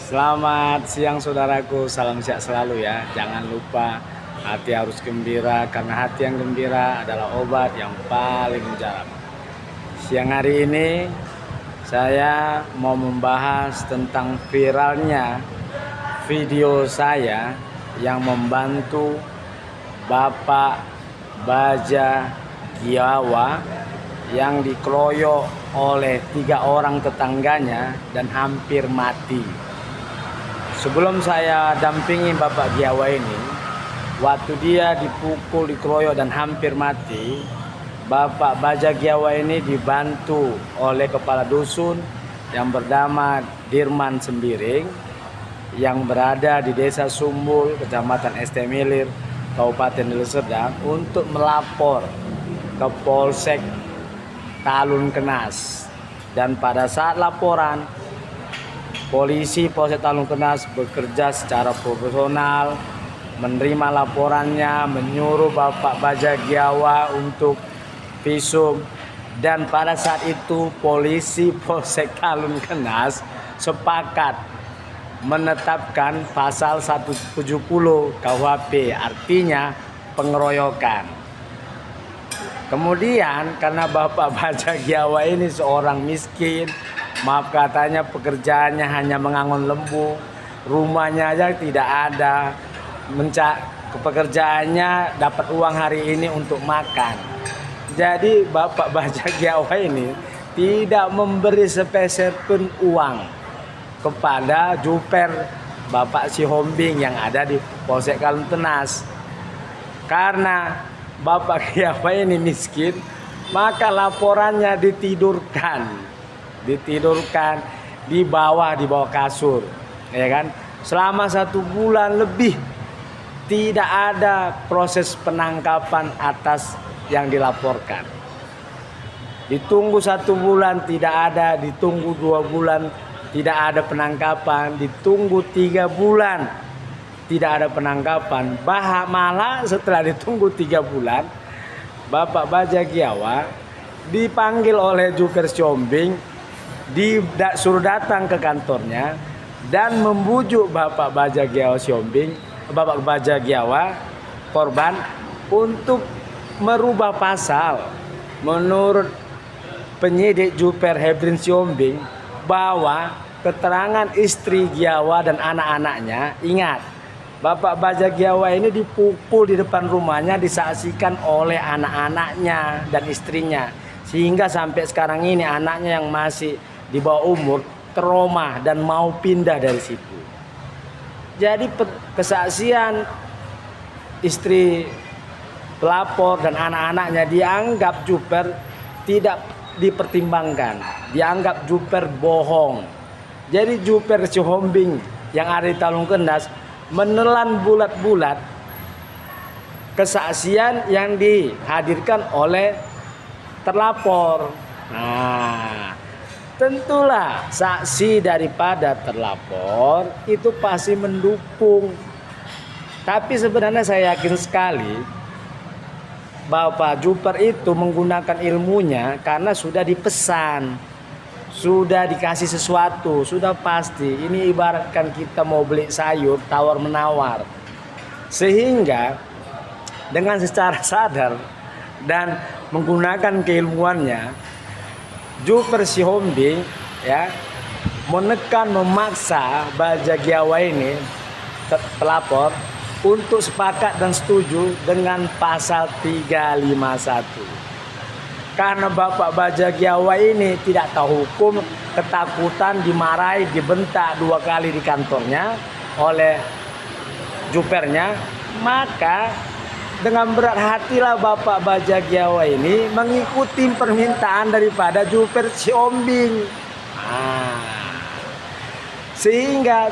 Selamat siang saudaraku, salam sehat selalu ya. Jangan lupa hati harus gembira karena hati yang gembira adalah obat yang paling mujarab. Siang hari ini saya mau membahas tentang viralnya video saya yang membantu Bapak Baja Giawa yang dikeroyok oleh 3 orang tetangganya dan hampir mati. Sebelum saya dampingi Bapak Giawa ini, waktu dia dipukul, dikeroyok dan hampir mati, Bapak Baja Giawa ini dibantu oleh kepala dusun yang bernama Dirman Sembiring yang berada di Desa Sumbul, Kecamatan Estemilir, Kabupaten Deli Serdang untuk melapor ke Polsek Talun Kenas. Dan pada saat laporan, polisi Polsek Talun Kenas bekerja secara profesional, menerima laporannya, menyuruh Bapak Baja Giawa untuk visum, dan pada saat itu polisi Polsek Talun Kenas sepakat menetapkan pasal 170 KUHP, artinya pengeroyokan. Kemudian karena Bapak Baja Giawa ini seorang miskin, maaf katanya pekerjaannya hanya mengangon lembu, rumahnya aja tidak ada, pekerjaannya dapat uang hari ini untuk makan. Jadi Bapak Baja Giawa ini tidak memberi sepeser pun uang kepada Juper Bapak Sihombing yang ada di Polsek Talun Kenas. Karena Bapak Giawa ini miskin, maka laporannya ditidurkan di bawah kasur, ya kan? Selama 1 bulan lebih tidak ada proses penangkapan atas yang dilaporkan. Ditunggu 1 bulan tidak ada, ditunggu 2 bulan tidak ada penangkapan, ditunggu 3 bulan tidak ada penangkapan. Malah setelah ditunggu 3 bulan, Bapak Baja Giawa dipanggil oleh Juper Siombing, disuruh datang ke kantornya dan membujuk Bapak Baja Giawa Bapak Baja Giawa korban untuk merubah pasal. Menurut penyidik Juper Hebrin Siombing bahwa keterangan istri Giawa dan anak-anaknya, ingat, Bapak Baja Giawa ini dipukul di depan rumahnya, disaksikan oleh anak-anaknya dan istrinya, sehingga sampai sekarang ini anaknya yang masih di bawah umur trauma dan mau pindah dari situ. Jadi kesaksian istri pelapor dan anak-anaknya dianggap Juper tidak dipertimbangkan, dianggap Juper bohong. Jadi Juper Sihombing yang ada di Talun Kenas menelan bulat-bulat kesaksian yang dihadirkan oleh terlapor. Nah, tentulah saksi daripada terlapor itu pasti mendukung. Tapi sebenarnya saya yakin sekali Bapak Juper itu menggunakan ilmunya karena sudah dipesan, sudah dikasih sesuatu, sudah pasti. Ini ibaratkan kita mau beli sayur tawar-menawar. Sehingga dengan secara sadar dan menggunakan keilmuannya, Juper Sihombing ya menekan, memaksa Baja Giawa ini pelapor untuk sepakat dan setuju dengan pasal 351. Karena Bapak Baja Giawa ini tidak tahu hukum, ketakutan, dimarahi, dibentak 2 kali di kantornya oleh Jupernya, maka dengan berat hatilah Bapak Baja Giawa ini mengikuti permintaan daripada Juper Siombing. Sehingga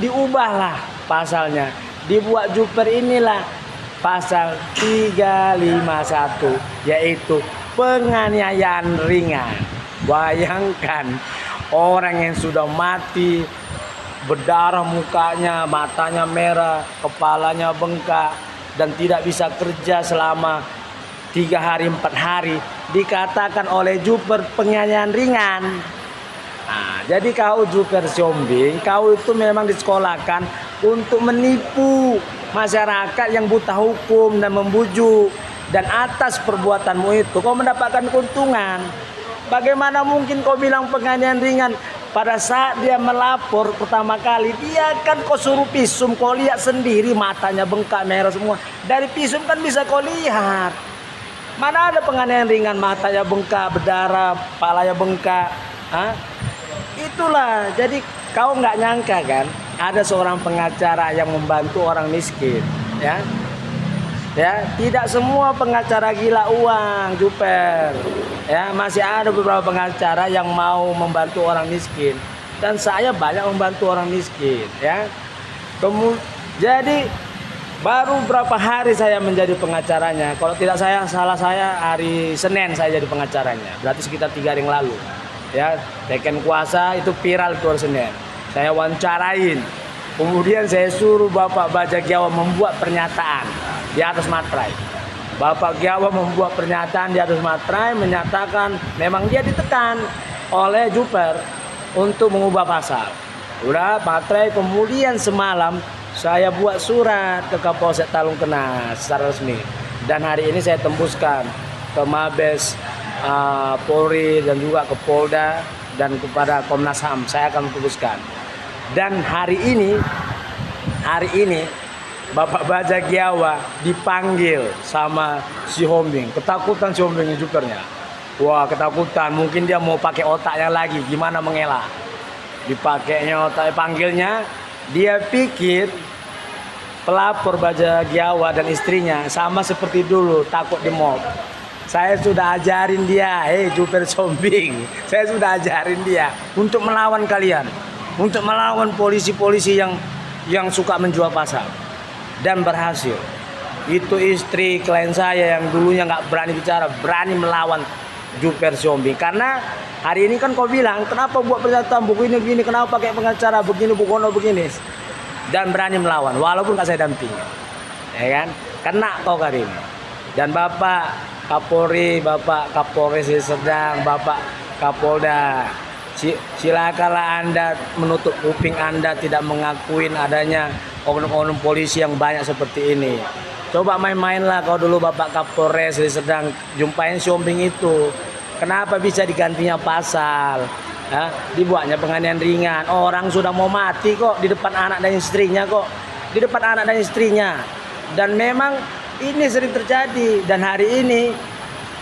diubahlah pasalnya, dibuat Juper inilah pasal 351, yaitu penganiayaan ringan. Bayangkan orang yang sudah mati, berdarah mukanya, matanya merah, kepalanya bengkak dan tidak bisa kerja selama 3 hari 4 hari, dikatakan oleh Juper penganiayaan ringan. Nah, jadi kau Juper Siombing, kau itu memang disekolahkan untuk menipu masyarakat yang buta hukum dan membujuk. Dan atas perbuatanmu itu kau mendapatkan keuntungan. Bagaimana mungkin kau bilang penganiayaan ringan? Pada saat dia melapor pertama kali, dia kan kau suruh visum, kau lihat sendiri matanya bengkak merah semua. Dari visum kan bisa kau lihat. Mana ada penganiayaan ringan matanya bengkak, berdarah, kepalanya bengkak. Hah? Itulah, jadi kau nggak nyangka kan ada seorang pengacara yang membantu orang miskin, ya. Ya, tidak semua pengacara gila uang, Juper. Ya, masih ada beberapa pengacara yang mau membantu orang miskin dan saya banyak membantu orang miskin, ya. Jadi baru berapa hari saya menjadi pengacaranya. Kalau tidak salah saya hari Senin saya jadi pengacaranya. Berarti sekitar 3 hari yang lalu. Ya, teken kuasa itu viral itu hari Senin. Saya wawancarain. Kemudian saya suruh Bapak Bajak Jawa membuat pernyataan di atas materai. Bapak Jawa membuat pernyataan di atas materai menyatakan memang dia ditekan oleh Juper untuk mengubah pasal. Udah materai, kemudian semalam saya buat surat ke Kapolsek Talungkena secara resmi. Dan hari ini saya tembuskan ke Mabes Polri dan juga ke Polda dan kepada Komnas HAM. Saya akan tembuskan. Dan hari ini Bapak Bajak Jawa dipanggil sama si Hombing. Ketakutan si Hombing Jupernya. Wah, ketakutan. Mungkin dia mau pakai otaknya lagi. Gimana mengelak? Dipakainya otak, panggilnya. Dia pikir pelapor Bajak Jawa dan istrinya sama seperti dulu, takut di mob. Saya sudah ajarin dia, Juper Siombing. Saya sudah ajarin dia untuk melawan kalian. Untuk melawan polisi-polisi yang suka menjual pasal. Dan berhasil. Itu istri klien saya yang dulunya nggak berani bicara, berani melawan Juper Siombing. Karena hari ini kan kau bilang, kenapa buat pernyataan begini, kenapa pakai pengacara begini, bukono begini. Dan berani melawan, walaupun nggak saya dampingi. Ya kan? Kena kau kali ini. Dan Bapak Kapolri, Bapak Kapolres Sedang, Bapak Kapolda, silakanlah Anda menutup kuping Anda, tidak mengakuin adanya oknum-oknum polisi yang banyak seperti ini. Coba main-mainlah kau dulu Bapak Kapolres Sedang, jumpain Siombing itu. Kenapa bisa digantinya pasal? Dibuatnya penganiayaan ringan. Orang sudah mau mati kok di depan anak dan istrinya kok. Di depan anak dan istrinya. Dan memang ini sering terjadi. Dan hari ini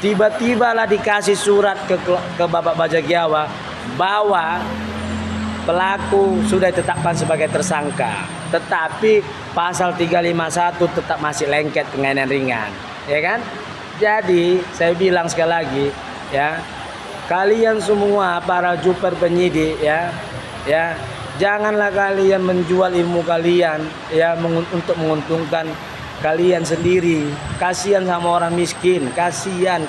tiba-tibalah dikasih surat ke Bapak Bajak Jawa bahwa pelaku sudah ditetapkan sebagai tersangka, tetapi pasal 351 tetap masih lengket penganiayaan ringan, ya kan? Jadi saya bilang sekali lagi, ya, kalian semua para Juper penyidik, ya, janganlah kalian menjual ilmu kalian, ya, untuk menguntungkan kalian sendiri. Kasihan sama orang miskin, kasihan,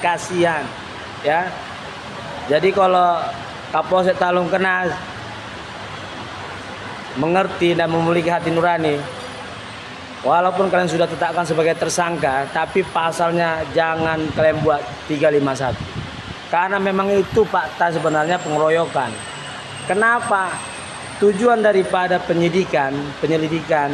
ya. Jadi kalau Kapolsek Talungkena mengerti dan memiliki hati nurani, walaupun kalian sudah tetapkan sebagai tersangka, tapi pasalnya jangan kalian buat 351. Karena memang itu fakta sebenarnya pengeroyokan. Kenapa? Tujuan daripada penyelidikan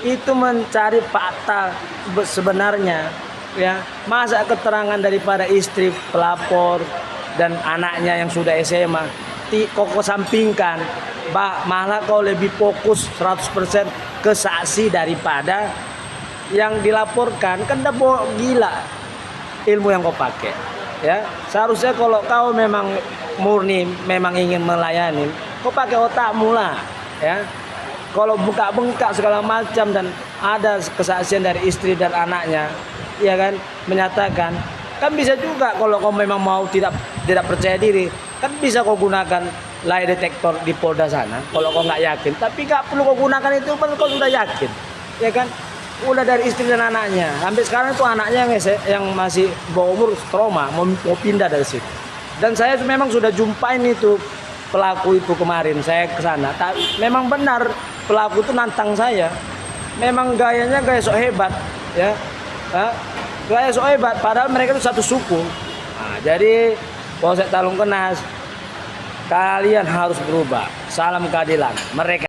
itu mencari fakta sebenarnya, ya. Masa keterangan daripada istri pelapor dan anaknya yang sudah SMA kau sampingkan, malah kau lebih fokus 100% ke saksi daripada yang dilaporkan. Kan dah gila ilmu yang kau pakai, ya. Seharusnya kalau kau memang murni memang ingin melayani, kau pakai otakmu lah, ya. Kalau bengkak segala macam dan ada kesaksian dari istri dan anaknya, ya kan, menyatakan, kan bisa juga kalau kau memang mau tidak percaya diri, kan bisa kau gunakan lie detector di Polda sana kalau kau nggak yakin. Tapi nggak perlu kau gunakan itu kalau kau sudah yakin, ya kan. Udah dari istri dan anaknya, sampai sekarang itu anaknya yang masih bawah umur trauma mau pindah dari situ. Dan saya memang sudah jumpain itu pelaku itu kemarin, saya ke sana. Memang benar pelaku itu nantang saya. Memang gayanya gaya sok hebat, ya. Gaya sok hebat, padahal mereka itu satu suku. Nah, jadi Polsek Talungkena Kalian harus berubah. Salam keadilan. Mereka